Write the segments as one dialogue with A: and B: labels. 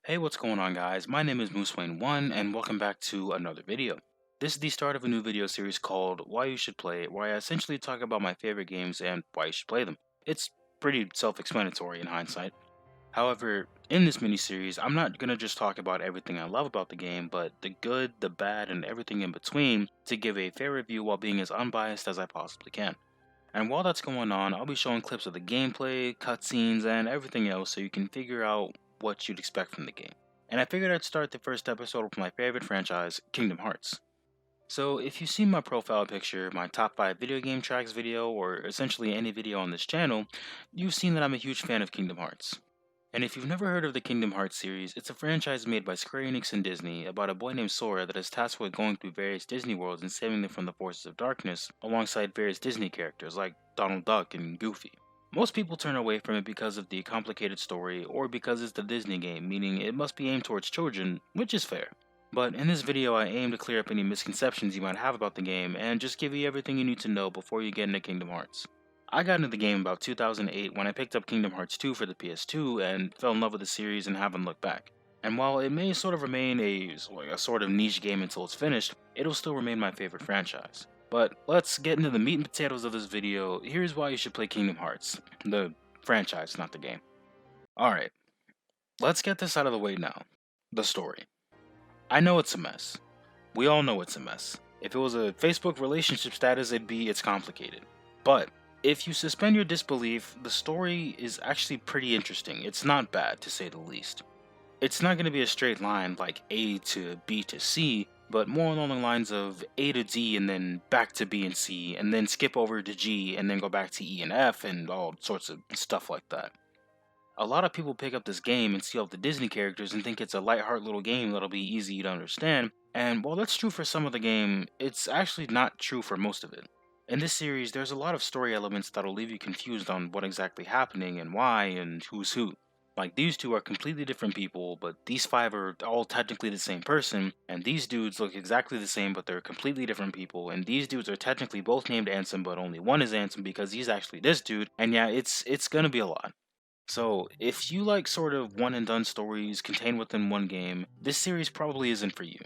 A: Hey, what's going on, guys? My name is MooseWayne1 and welcome back to another video. This is the start of a new video series called Why You Should Play, where I essentially talk about my favorite games and why you should play them. It's pretty self-explanatory in hindsight. However, in this mini-series, I'm not gonna just talk about everything I love about the game, but the good, the bad, and everything in between to give a fair review while being as unbiased as I possibly can. And while that's going on, I'll be showing clips of the gameplay, cutscenes, and everything else so you can figure out what you'd expect from the game. And I figured I'd start the first episode with my favorite franchise, Kingdom Hearts. So if you've seen my profile picture, my top 5 video game tracks video, or essentially any video on this channel, you've seen that I'm a huge fan of Kingdom Hearts. And if you've never heard of the Kingdom Hearts series, it's a franchise made by Square Enix and Disney about a boy named Sora that is tasked with going through various Disney worlds and saving them from the forces of darkness, alongside various Disney characters like Donald Duck and Goofy. Most people turn away from it because of the complicated story or because it's the Disney game, meaning it must be aimed towards children, which is fair. But in this video I aim to clear up any misconceptions you might have about the game and just give you everything you need to know before you get into Kingdom Hearts. I got into the game about 2008 when I picked up Kingdom Hearts 2 for the PS2 and fell in love with the series and haven't looked back. And while it may sort of remain a sort of niche game until it's finished, it'll still remain my favorite franchise. But let's get into the meat and potatoes of this video. Here's why you should play Kingdom Hearts. The franchise, not the game. Alright, let's get this out of the way now. The story. I know it's a mess. We all know it's a mess. If it was a Facebook relationship status, it'd be it's complicated. But if you suspend your disbelief, the story is actually pretty interesting. It's not bad, to say the least. It's not going to be a straight line like A to B to C, but more along the lines of A to D and then back to B and C, and then skip over to G and then go back to E and F and all sorts of stuff like that. A lot of people pick up this game and see all the Disney characters and think it's a lighthearted little game that'll be easy to understand, and while that's true for some of the game, it's actually not true for most of it. In this series, there's a lot of story elements that'll leave you confused on what exactly happening and why and who's who. Like these two are completely different people, but these five are all technically the same person, and these dudes look exactly the same but they're completely different people, and these dudes are technically both named Ansem but only one is Ansem because he's actually this dude, and yeah, it's gonna be a lot. So, if you like sort of one and done stories contained within one game, this series probably isn't for you.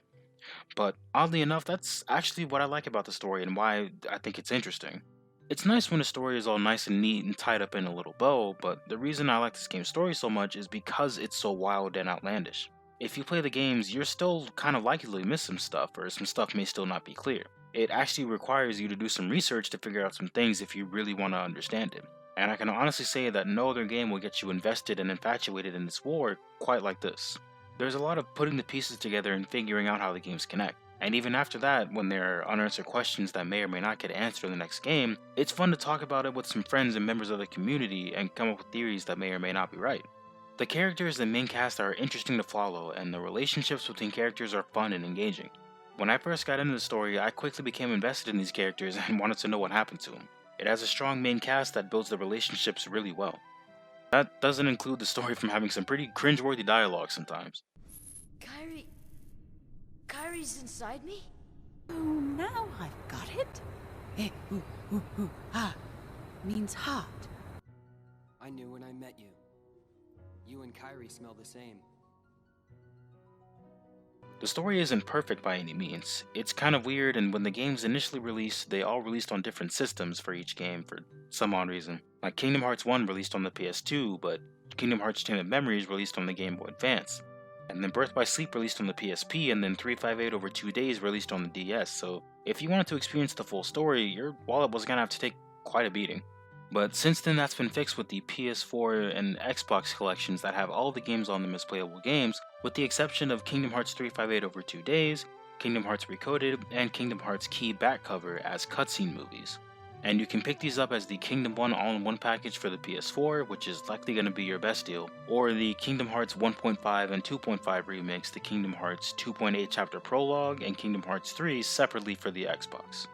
A: But oddly enough, that's actually what I like about the story and why I think it's interesting. It's nice when a story is all nice and neat and tied up in a little bow, but the reason I like this game's story so much is because it's so wild and outlandish. If you play the games, you're still kind of likely to miss some stuff, or some stuff may still not be clear. It actually requires you to do some research to figure out some things if you really want to understand it. And I can honestly say that no other game will get you invested and infatuated in this war quite like this. There's a lot of putting the pieces together and figuring out how the games connect. And even after that, when there are unanswered questions that may or may not get answered in the next game, it's fun to talk about it with some friends and members of the community and come up with theories that may or may not be right. The characters and main cast are interesting to follow, and the relationships between characters are fun and engaging. When I first got into the story, I quickly became invested in these characters and wanted to know what happened to them. It has a strong main cast that builds the relationships really well. That doesn't include the story from having some pretty cringeworthy dialogue sometimes.
B: Kyrie... Kyrie's inside me?
C: Oh, now I've got it. Ha means heart.
D: I knew when I met you. You and Kyrie smell the same.
A: The story isn't perfect by any means. It's kind of weird, and when the games initially released, they all released on different systems for each game for some odd reason. Like Kingdom Hearts 1 released on the PS2, but Kingdom Hearts Chain of Memories released on the Game Boy Advance. And then Birth by Sleep released on the PSP, and then 358 Over 2 Days released on the DS, so if you wanted to experience the full story, your wallet was gonna have to take quite a beating. But since then, that's been fixed with the PS4 and Xbox collections that have all the games on them as playable games, with the exception of Kingdom Hearts 358 Over 2 Days, Kingdom Hearts Recoded, and Kingdom Hearts Key Back Cover as cutscene movies. And you can pick these up as the Kingdom 1 all-in-one package for the PS4, which is likely going to be your best deal, or the Kingdom Hearts 1.5 and 2.5 remix, the Kingdom Hearts 2.8 Chapter Prologue, and Kingdom Hearts 3 separately for the Xbox.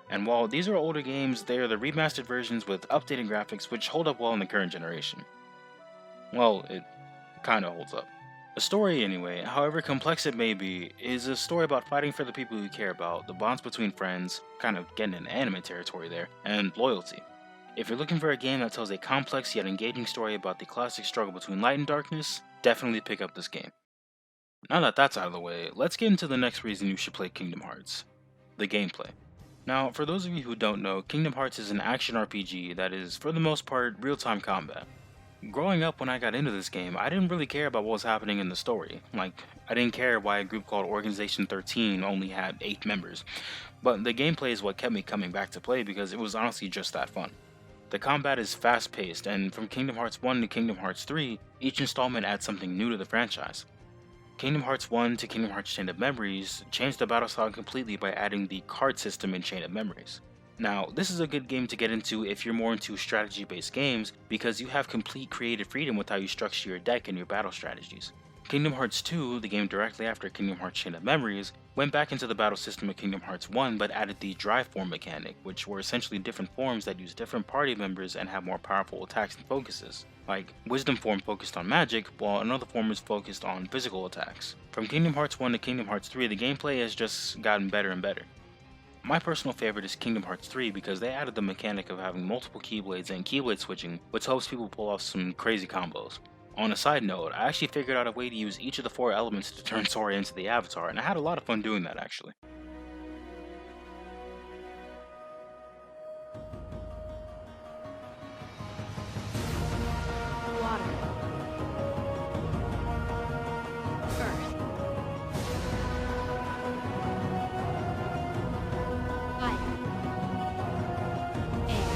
A: And while these are older games, they are the remastered versions with updated graphics which hold up well in the current generation. Well, it kinda holds up. The story, anyway, however complex it may be, is a story about fighting for the people you care about, the bonds between friends, kind of getting in anime territory there, and loyalty. If you're looking for a game that tells a complex yet engaging story about the classic struggle between light and darkness, definitely pick up this game. Now that that's out of the way, let's get into the next reason you should play Kingdom Hearts: the gameplay. Now, for those of you who don't know, Kingdom Hearts is an action RPG that is, for the most part, real-time combat. Growing up, when I got into this game, I didn't really care about what was happening in the story. Like, I didn't care why a group called Organization 13 only had 8 members. But the gameplay is what kept me coming back to play because it was honestly just that fun. The combat is fast-paced, and from Kingdom Hearts 1 to Kingdom Hearts 3, each installment adds something new to the franchise. Kingdom Hearts 1 to Kingdom Hearts Chain of Memories changed the battle style completely by adding the card system in Chain of Memories. Now, this is a good game to get into if you're more into strategy-based games because you have complete creative freedom with how you structure your deck and your battle strategies. Kingdom Hearts 2, the game directly after Kingdom Hearts Chain of Memories, went back into the battle system of Kingdom Hearts 1 but added the Drive Form mechanic, which were essentially different forms that use different party members and have more powerful attacks and focuses. Like, Wisdom Form focused on magic, while another form is focused on physical attacks. From Kingdom Hearts 1 to Kingdom Hearts 3, the gameplay has just gotten better and better. My personal favorite is Kingdom Hearts 3 because they added the mechanic of having multiple Keyblades and Keyblade switching, which helps people pull off some crazy combos. On a side note, I actually figured out a way to use each of the 4 elements to turn Sora into the Avatar, and I had a lot of fun doing that actually.
B: Water. Earth. Fire. Air.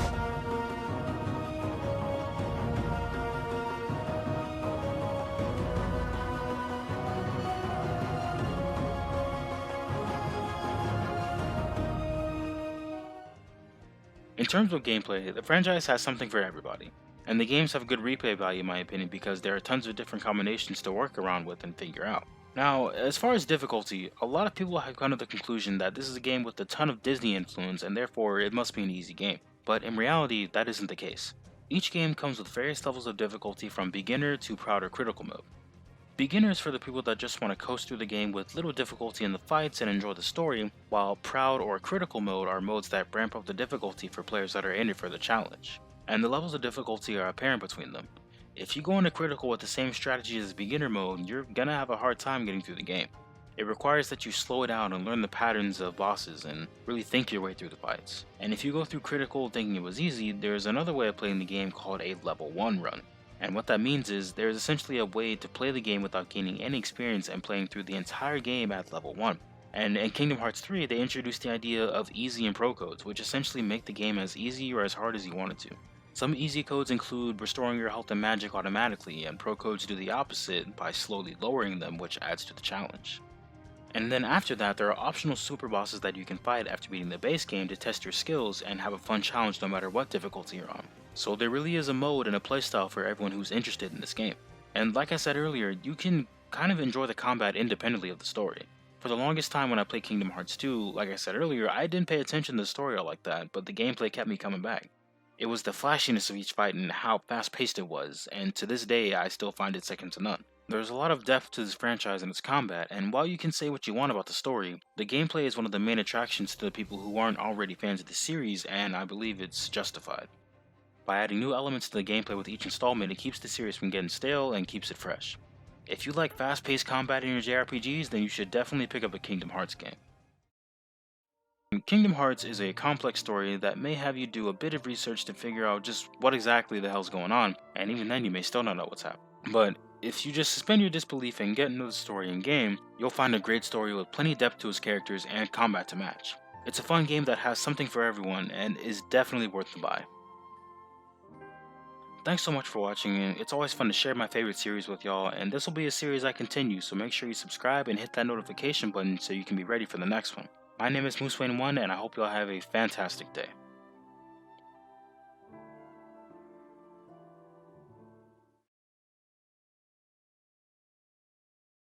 A: In terms of gameplay, the franchise has something for everybody, and the games have good replay value in my opinion because there are tons of different combinations to work around with and figure out. Now, as far as difficulty, a lot of people have come to the conclusion that this is a game with a ton of Disney influence and therefore it must be an easy game, but in reality that isn't the case. Each game comes with various levels of difficulty from beginner to proud or critical mode. Beginner is for the people that just want to coast through the game with little difficulty in the fights and enjoy the story, while proud or critical mode are modes that ramp up the difficulty for players that are in it for the challenge. And the levels of difficulty are apparent between them. If you go into critical with the same strategy as beginner mode, you're gonna have a hard time getting through the game. It requires that you slow down and learn the patterns of bosses and really think your way through the fights. And if you go through critical thinking it was easy, there's another way of playing the game called a level 1 run. And what that means is there's essentially a way to play the game without gaining any experience and playing through the entire game at level 1. And in Kingdom Hearts 3, they introduced the idea of easy and pro codes, which essentially make the game as easy or as hard as you want it to. Some easy codes include restoring your health and magic automatically, and pro codes do the opposite by slowly lowering them, which adds to the challenge. And then after that, there are optional super bosses that you can fight after beating the base game to test your skills and have a fun challenge no matter what difficulty you're on. So there really is a mode and a playstyle for everyone who's interested in this game. And like I said earlier, you can kind of enjoy the combat independently of the story. For the longest time when I played Kingdom Hearts 2, like I said earlier, I didn't pay attention to the story all like that, but the gameplay kept me coming back. It was the flashiness of each fight and how fast paced it was, and to this day I still find it second to none. There's a lot of depth to this franchise and its combat, and while you can say what you want about the story, the gameplay is one of the main attractions to the people who aren't already fans of the series, and I believe it's justified. By adding new elements to the gameplay with each installment, it keeps the series from getting stale and keeps it fresh. If you like fast-paced combat in your JRPGs, then you should definitely pick up a Kingdom Hearts game. Kingdom Hearts is a complex story that may have you do a bit of research to figure out just what exactly the hell's going on, and even then you may still not know what's happening. But if you just suspend your disbelief and get into the story in-game, you'll find a great story with plenty of depth to its characters and combat to match. It's a fun game that has something for everyone and is definitely worth the buy. Thanks so much for watching, and it's always fun to share my favorite series with y'all, and this will be a series I continue, so make sure you subscribe and hit that notification button so you can be ready for the next one. My name is MooseWayne1, and I hope y'all have a fantastic day.